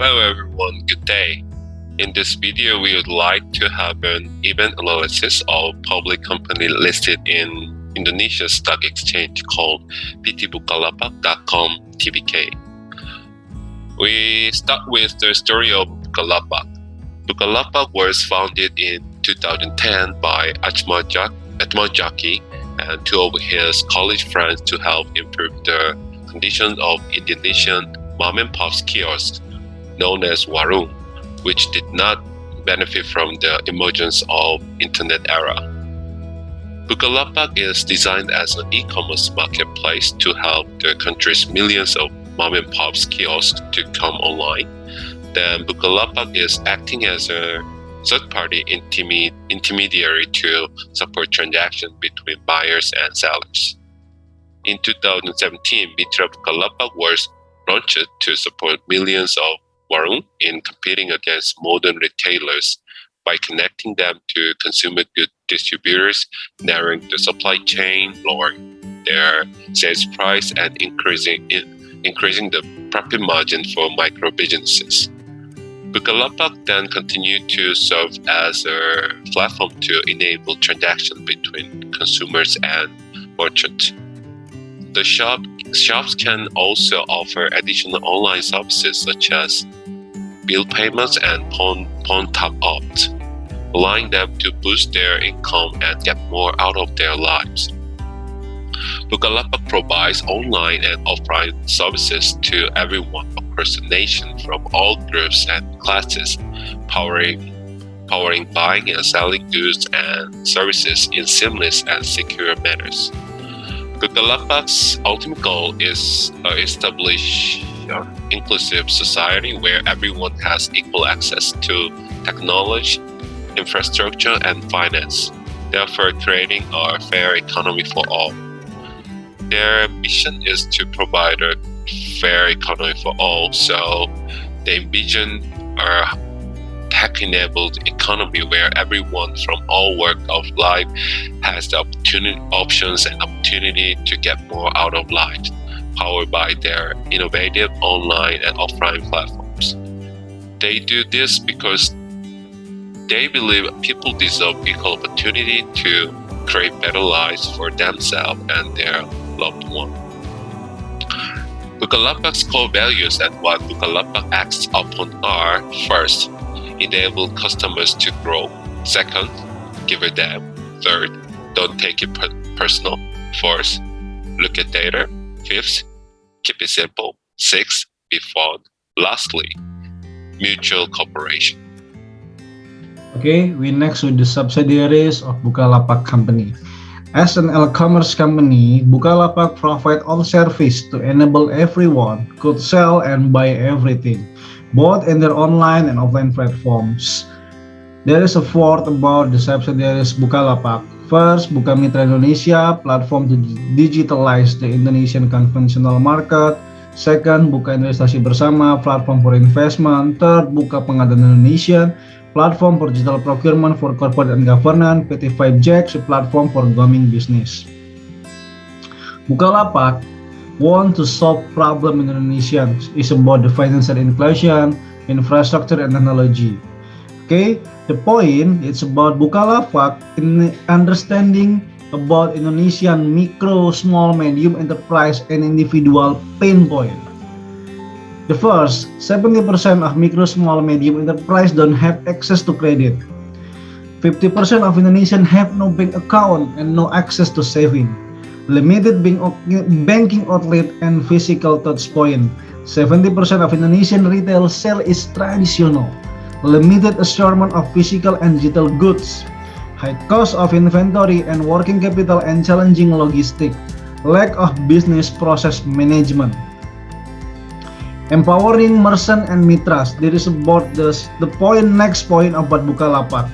Hello everyone, good day. In this video, we would like to have an event analysis of public company listed in Indonesia's stock exchange called ptbukalapak.com Tbk. We start with the story of Bukalapak. Bukalapak was founded in 2010 by Atma Jaki and two of his college friends to help improve the conditions of Indonesian mom-and-pop kiosks known as warung, which did not benefit from the emergence of internet era. Bukalapak is designed as an e-commerce marketplace to help the country's millions of mom-and-pop kiosks to come online. Then Bukalapak is acting as a third-party intermediary to support transactions between buyers and sellers. In 2017, Mitra Bukalapak was launched to support millions of warung in competing against modern retailers by connecting them to consumer good distributors, narrowing the supply chain, lowering their sales price, and increasing the profit margin for micro businesses. Bukalapak then continued to serve as a platform to enable transactions between consumers and merchants. The shops can also offer additional online services such as bill payments and pawn top-ups, allowing them to boost their income and get more out of their lives. Bukalapak provides online and offline services to everyone across the nation from all groups and classes, powering buying and selling goods and services in seamless and secure manners. Bukalapak's ultimate goal is to establish an inclusive society where everyone has equal access to technology, infrastructure, and finance, therefore creating a fair economy for all. Their mission is to provide a fair economy for all, so they envision a tech-enabled economy where everyone from all walks of life has the options and opportunity to get more out of life, powered by their innovative online and offline platforms. They do this because they believe people deserve equal opportunity to create better lives for themselves and their loved ones. Bukalapak's core values and what Bukalapak acts upon are: first, enable customers to grow; second, give a damn; third, don't take it personal; fourth, look at data; fifth, keep it simple; sixth, be fun; lastly, mutual cooperation. Okay, we next with the subsidiaries of Bukalapak company. As an e-commerce company, Bukalapak provide all service to enable everyone could sell and buy everything, both in their online and offline platforms. There is a fourth about the subsidiaries Bukalapak. First, Buka Mitra Indonesia, platform to digitalize the Indonesian conventional market. Second, Buka Investasi Bersama, platform for investment. Third, Buka Pengadaan Indonesia, platform for digital procurement for corporate and governance. PT5Jack, a platform for gaming business. Bukalapak want to solve problem in Indonesia. It's about the financial inclusion, infrastructure, and technology. Okay, the point it's about Bukalapak in understanding about Indonesian micro, small, medium enterprise and individual pain point. The first, 70% of micro, small, medium enterprise don't have access to credit. 50% of Indonesians have no bank account and no access to saving. Limited banking outlet and physical touch point. 70% of Indonesian retail sale is traditional. Limited assortment of physical and digital goods. High cost of inventory and working capital and challenging logistics. Lack of business process management. Empowering merchant and mitras. This is about the next point about Bukalapak.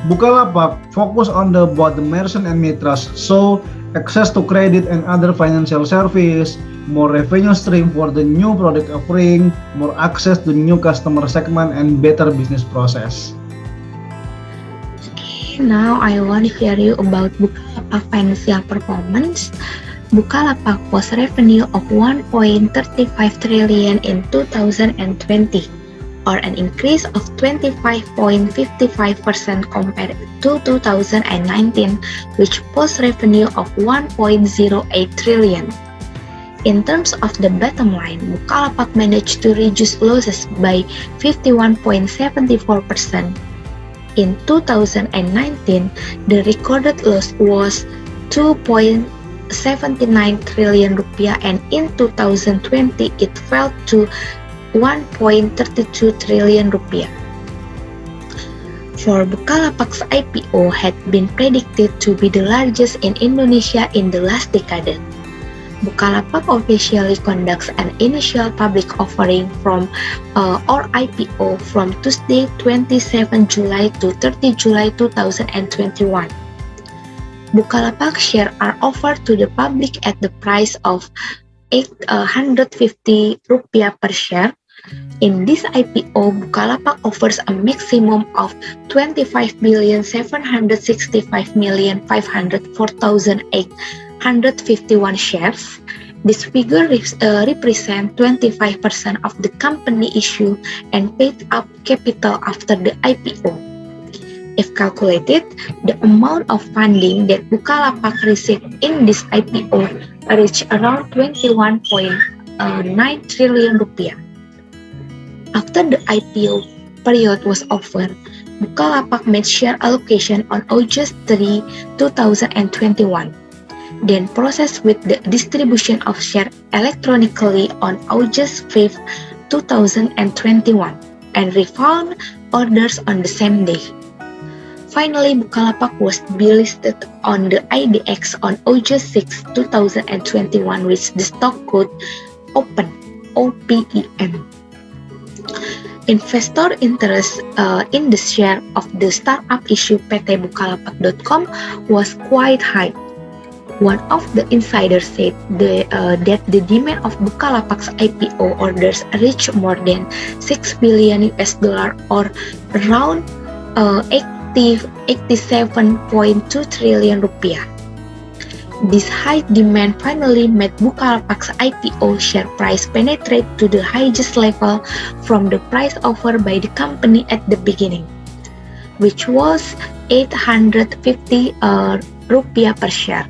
Bukalapak focus on the merchant and mitras, so access to credit and other financial service, more revenue stream for the new product offering, more access to new customer segment, and better business process. Okay, now I want to share you about Bukalapak financial performance. Bukalapak post revenue of 1.35 trillion in 2020, or an increase of 25.55% compared to 2019, which post revenue of 1.08 trillion. In terms of the bottom line, Bukalapak managed to reduce losses by 51.74%. In 2019, the recorded loss was 2.79 trillion rupiah, and in 2020 it fell to 1.32 trillion rupiah. For Bukalapak's IPO had been predicted to be the largest in Indonesia in the last decade. Bukalapak officially conducts an initial public offering or IPO from Tuesday 27 July to 30 July 2021. Bukalapak shares are offered to the public at the price of 850 rupiah per share. In this IPO, Bukalapak offers a maximum of 25,765,504,851 shares. This figure represents 25% of the company issue and paid up capital after the IPO. If calculated, the amount of funding that Bukalapak received in this IPO reached around 21.9 trillion rupiah. After the IPO period was over, Bukalapak made share allocation on August 3, 2021, then processed with the distribution of share electronically on August 5, 2021, and refund orders on the same day. Finally, Bukalapak was delisted on the IDX on August 6, 2021, with the stock code OPEN, OPEN. Investor interest in the share of the startup issue PT Bukalapak.com was quite high. One of the insiders said that the demand of Bukalapak's IPO orders reached more than $6 billion or around 87.2 trillion rupiah. This high demand finally made Bukalapak's IPO share price penetrate to the highest level from the price offered by the company at the beginning, which was 850 rupiah per share.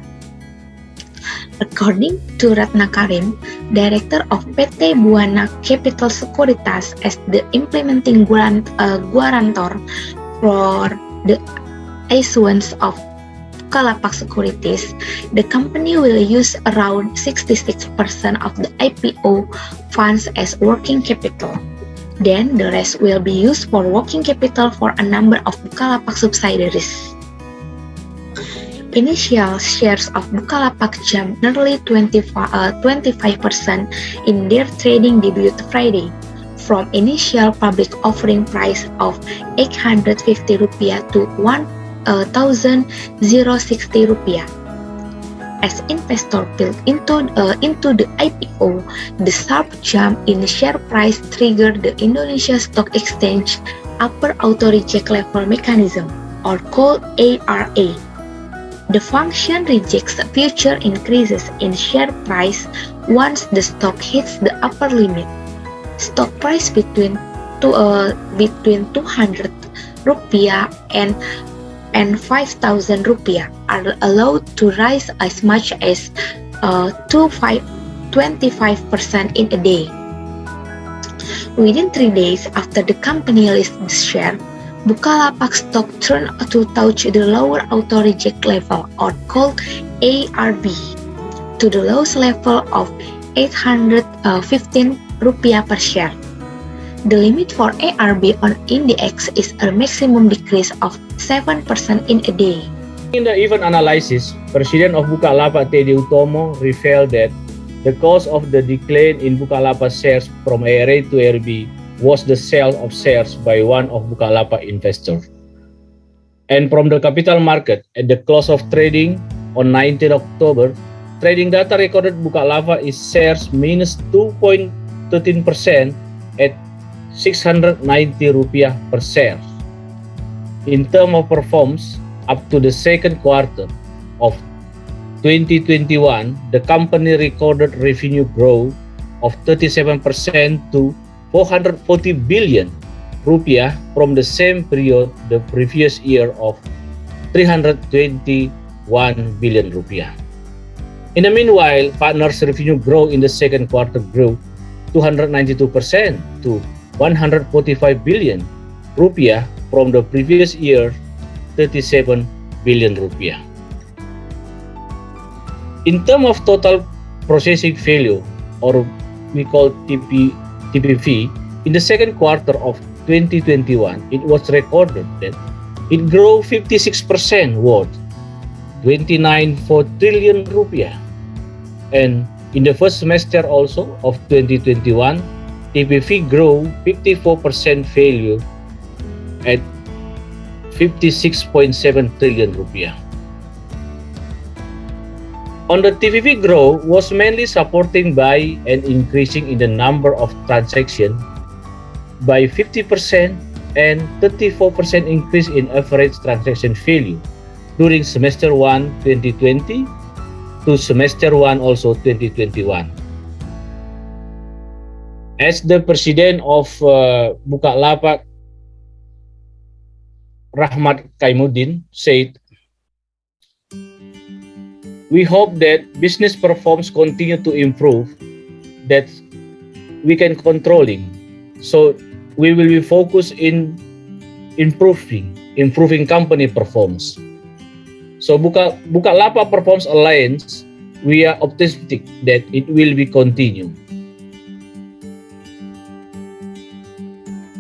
According to Ratna Karim, director of PT Buana Capital Sekuritas, as the implementing guarantor for the issuance of Bukalapak Securities, the company will use around 66% of the IPO funds as working capital. Then the rest will be used for working capital for a number of Bukalapak subsidiaries. Initial shares of Bukalapak jumped nearly 25% in their trading debut Friday, from initial public offering price of 850 rupiah to 1,060 rupiah. As investors built into the IPO, the sharp jump in share price triggered the Indonesia Stock Exchange Upper Auto Reject Level Mechanism, or called ARA. The function rejects future increases in share price once the stock hits the upper limit. Stock price between 200 rupiah and 5,000 rupiah are allowed to rise as much as 25% in a day. Within 3 days after the company listed the share, Bukalapak stock turned to touch the lower auto reject level, or called ARB, to the lowest level of 815 rupiah per share. The limit for ARB on index is a maximum decrease of 7% in a day. In the event analysis, President of Bukalapak Teddy Utomo revealed that the cause of the decline in Bukalapak shares from ARA to ARB was the sale of shares by one of Bukalapak investors. And from the capital market, at the close of trading on 19 October, trading data recorded Bukalapak is shares minus 2.13% at 690 rupiah per share. In terms of performance, up to the second quarter of 2021, the company recorded revenue growth of 37% to 440 billion rupiah from the same period the previous year of 321 billion rupiah. In the meanwhile, partners' revenue growth in the second quarter grew 292% to 145 billion rupiah from the previous year 37 billion rupiah. In terms of total processing value, or we call TPV, in the second quarter of 2021, it was recorded that it grew 56% worth 29.4 trillion rupiah. And in the first semester also of 2021, TPV grew 54% value at 56.7 trillion rupiah. On the TPV growth was mainly supported by an increasing in the number of transactions by 50% and 34% increase in average transaction value during semester 1 2020 to semester 1 also 2021. As the president of Bukalapak, Rahmat Kaimuddin, said, we hope that business performance continue to improve, that we can controlling. So we will be focused in improving company performance. So Bukalapak Performance Alliance, we are optimistic that it will be continued.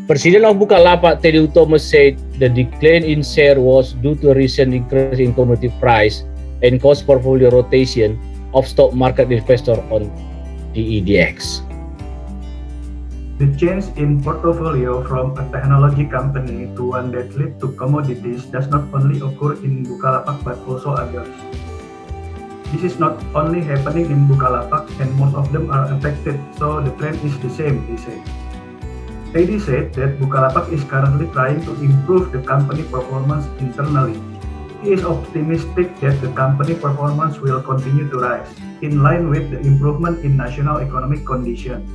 President of Bukalapak, Teddy Utomo, said the decline in share was due to recent increase in commodity price and cost portfolio rotation of stock market investor on DEDX. The change in portfolio from a technology company to one that leads to commodities does not only occur in Bukalapak but also others. This is not only happening in Bukalapak and most of them are affected, so the trend is the same, he said. Teddy said that Bukalapak is currently trying to improve the company performance internally. He is optimistic that the company performance will continue to rise, in line with the improvement in national economic conditions.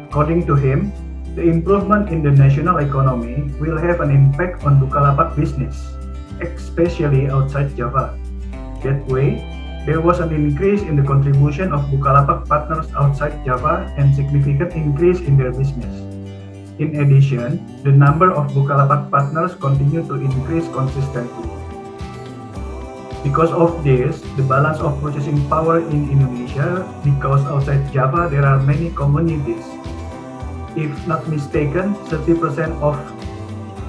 According to him, the improvement in the national economy will have an impact on Bukalapak business, especially outside Java. That way, there was an increase in the contribution of Bukalapak partners outside Java and significant increase in their business. In addition, the number of Bukalapak partners continue to increase consistently. Because of this, the balance of purchasing power in Indonesia, because outside Java there are many communities. If not mistaken, 30% of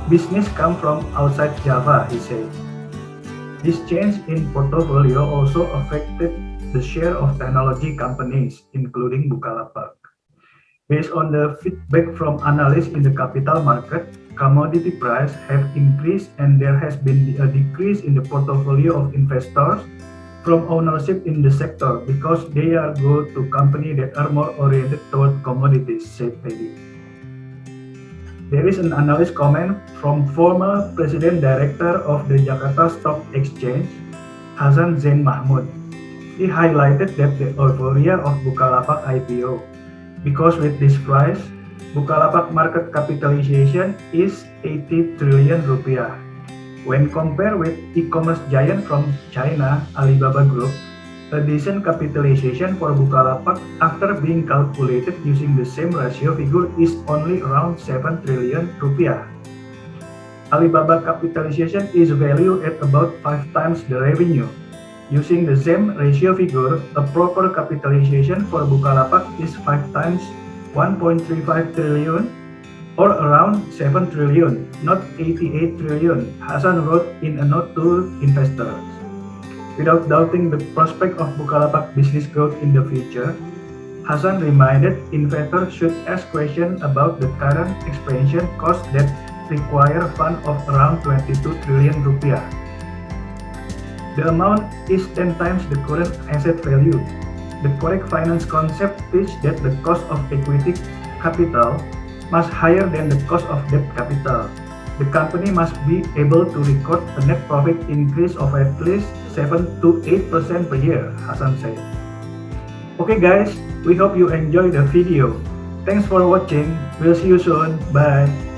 business come from outside Java, he said. This change in portfolio also affected the share of technology companies, including Bukalapak. Based on the feedback from analysts in the capital market, commodity prices have increased and there has been a decrease in the portfolio of investors from ownership in the sector because they are go to companies that are more oriented toward commodities, said Teddy. There is an analyst comment from former President Director of the Jakarta Stock Exchange, Hasan Zain Mahmud. He highlighted that the euphoria of Bukalapak IPO, because with this price, Bukalapak market capitalization is 80 trillion rupiah. When compared with e-commerce giant from China, Alibaba Group, a decent capitalization for Bukalapak after being calculated using the same ratio figure is only around 7 trillion rupiah. Alibaba capitalization is valued at about 5 times the revenue. Using the same ratio figure, a proper capitalization for Bukalapak is 5 times 1.35 trillion or around 7 trillion, not 88 trillion, Hasan wrote in a note to investors. Without doubting the prospect of Bukalapak business growth in the future, Hasan reminded investors should ask questions about the current expansion costs that require fund of around 22 trillion rupiah. The amount is 10 times the current asset value. The correct finance concept teaches that the cost of equity capital must higher than the cost of debt capital. The company must be able to record a net profit increase of at least 7 to 8% per year, Hassan said. Okay guys, we hope you enjoyed the video. Thanks for watching. We'll see you soon. Bye.